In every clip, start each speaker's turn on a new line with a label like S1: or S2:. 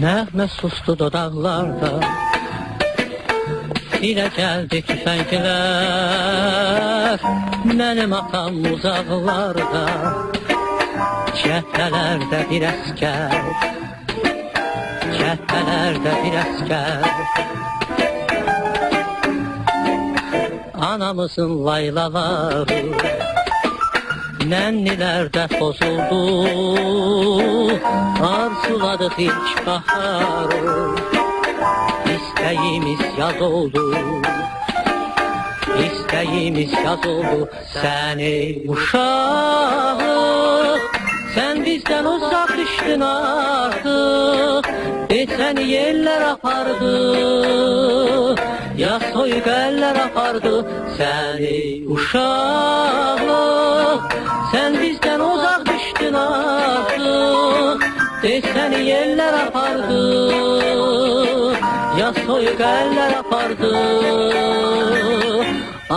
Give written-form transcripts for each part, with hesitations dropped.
S1: Nəğmə sustu dodaqlarda, dilə gəldi tüfənglər. Mənim atam uzaqlarda, cəbhələrdə bir əskər, cəbhələrdə bir əskər. Anamızın laylaları nənnilərdə pozuldu, arzuladıq ilk baharı, İstəyimiz yaz oldu, İstəyimiz yaz oldu. Səni uşaq, sən bizdən uzaq düşdün artıq, səni yerlər apardı, ya soyuq əllər apardı. Səni uşaq, sən bizdən uzaq düşdün artıq, səni yerlər apardı, ya soyuq əllər apardı.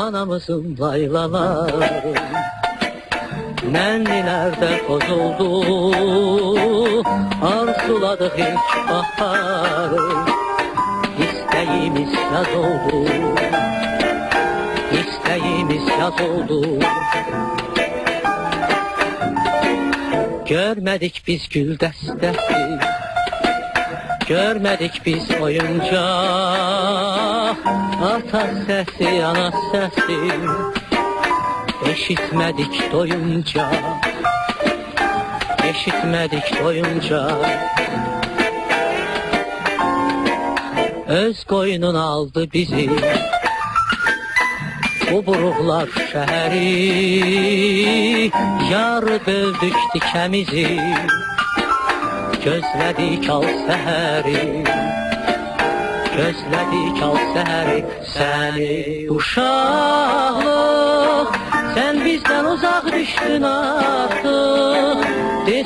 S1: Anamızın laylaları nənnilərdə pozuldu, arzuladıq ilk baharı, İstəyimiz yaz oldu, İstəyimiz yaz oldu. Görmədik biz gül dəstəsi, görmədik biz oyuncaq, ata səsi, ana səsi, eşitmədik doyunca, eşitmədik doyunca. Öz qoynun aldı bizi, bu buruqlar şəhəri, yar böldük dikəmizi, gözlədik al səhəri, gözlədik al səhəri. Səni uşaq, sən bizdən uzaq düşdün artıq,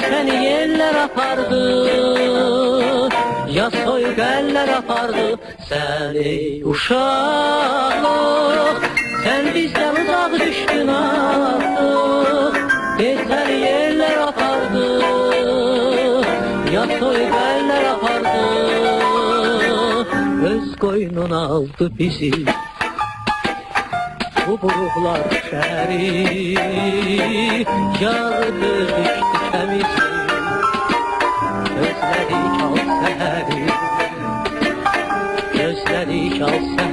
S1: səni yerlər apardı, ya soyuq əllər apardı. Səni uşaq, sən bizdən uzaq düşdün artıq, səni yerlər apardı, ya soyuq əllər apardı. Öz qoynun aldı bizi, bu buruqlar şəhəri, yar böldük dikəmizi, gözlədik al səhəri, gözlədik al səhəri.